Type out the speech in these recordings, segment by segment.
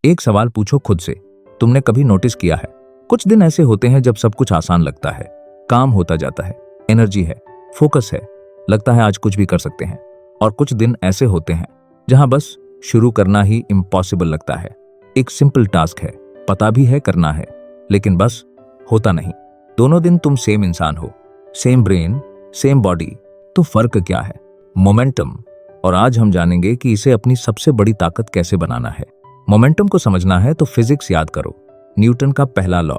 एक सवाल पूछो खुद से, तुमने कभी नोटिस किया है कुछ दिन ऐसे होते हैं जब सब कुछ आसान लगता है, काम होता जाता है, एनर्जी है, फोकस है, लगता है आज कुछ भी कर सकते हैं। और कुछ दिन ऐसे होते हैं जहां बस शुरू करना ही इम्पॉसिबल लगता है। एक सिंपल टास्क है, पता भी है करना है, लेकिन बस होता नहीं। दोनों दिन तुम सेम इंसान हो, सेम ब्रेन, सेम बॉडी, तो फर्क क्या है? मोमेंटम। और आज हम जानेंगे कि इसे अपनी सबसे बड़ी ताकत कैसे बनाना है। मोमेंटम को समझना है तो फिजिक्स याद करो, न्यूटन का पहला लॉ,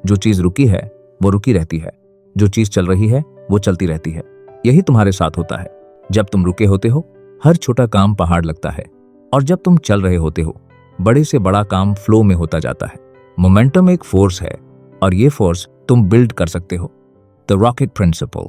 जो चीज रुकी है वो रुकी रहती है, जो चीज चल रही है वो चलती रहती है। यही तुम्हारे साथ होता है। जब तुम रुके होते हो हर छोटा काम पहाड़ लगता है, और जब तुम चल रहे होते हो बड़े से बड़ा काम फ्लो में होता जाता है। मोमेंटम एक फोर्स है, और ये फोर्स तुम बिल्ड कर सकते हो। The rocket principle.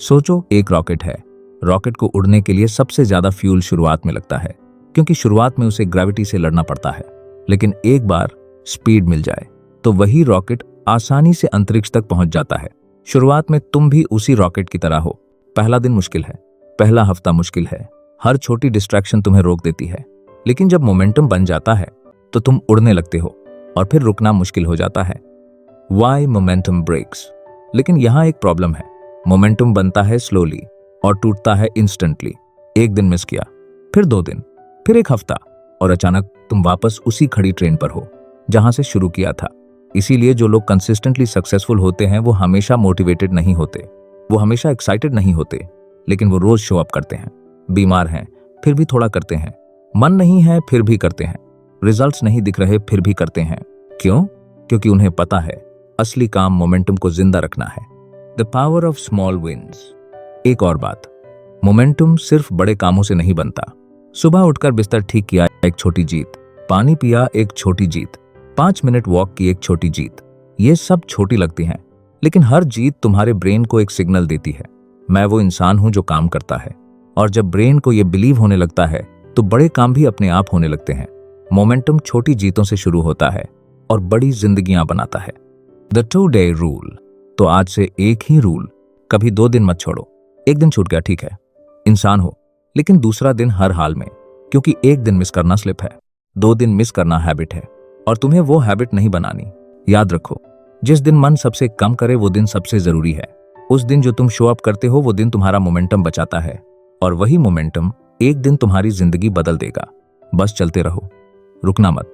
सोचो, एक रॉकेट है। रॉकेट को उड़ने के लिए सबसे ज्यादा फ्यूल शुरुआत में लगता है, क्योंकि शुरुआत में उसे ग्रेविटी से लड़ना पड़ता है। लेकिन एक बार स्पीड मिल जाए तो वही रॉकेट आसानी से अंतरिक्ष तक पहुंच जाता है। शुरुआत में तुम भी उसी रॉकेट की तरह हो। पहला दिन मुश्किल है, पहला हफ्ता मुश्किल है, हर छोटी डिस्ट्रैक्शन तुम्हें रोक देती है। लेकिन जब मोमेंटम बन जाता है तो तुम उड़ने लगते हो, और फिर रुकना मुश्किल हो जाता है। Why momentum breaks? लेकिन यहां एक प्रॉब्लम है। मोमेंटम बनता है स्लोली और टूटता है इंस्टेंटली। एक दिन मिस किया, फिर 2 दिन, फिर एक हफ्ता, और अचानक तुम वापस उसी खड़ी ट्रेन पर हो जहां से शुरू किया था। इसीलिए जो लोग कंसिस्टेंटली सक्सेसफुल होते हैं वो हमेशा मोटिवेटेड नहीं होते, वो हमेशा एक्साइटेड नहीं होते, लेकिन वो रोज शो अप करते हैं। बीमार हैं फिर भी थोड़ा करते हैं, मन नहीं है फिर भी करते हैं, रिजल्ट्स नहीं दिख रहे फिर भी करते हैं। क्यों? क्योंकि उन्हें पता है असली काम मोमेंटम को जिंदा रखना है। The power of small wins. एक और बात, मोमेंटम सिर्फ बड़े कामों से नहीं बनता। सुबह उठकर बिस्तर ठीक किया, एक छोटी जीत। पानी पिया, एक छोटी जीत। 5 मिनट वॉक की, एक छोटी जीत। ये सब छोटी लगती हैं, लेकिन हर जीत तुम्हारे ब्रेन को एक सिग्नल देती है, मैं वो इंसान हूं जो काम करता है। और जब ब्रेन को ये बिलीव होने लगता है तो बड़े काम भी अपने आप होने लगते हैं। मोमेंटम छोटी जीतों से शुरू होता है और बड़ी जिंदगियां बनाता है। The 2 day rule. तो आज से एक ही रूल, कभी 2 दिन मत छोड़ो। एक दिन छूट गया ठीक है, इंसान हो, लेकिन दूसरा दिन हर हाल में, क्योंकि एक दिन मिस करना स्लिप है, 2 दिन मिस करना हैबिट है, और तुम्हें वो हैबिट नहीं बनानी। याद रखो, जिस दिन मन सबसे कम करे वो दिन सबसे जरूरी है। उस दिन जो तुम शो अप करते हो वो दिन तुम्हारा मोमेंटम बचाता है, और वही मोमेंटम एक दिन तुम्हारी जिंदगी बदल देगा। बस चलते रहो, रुकना मत।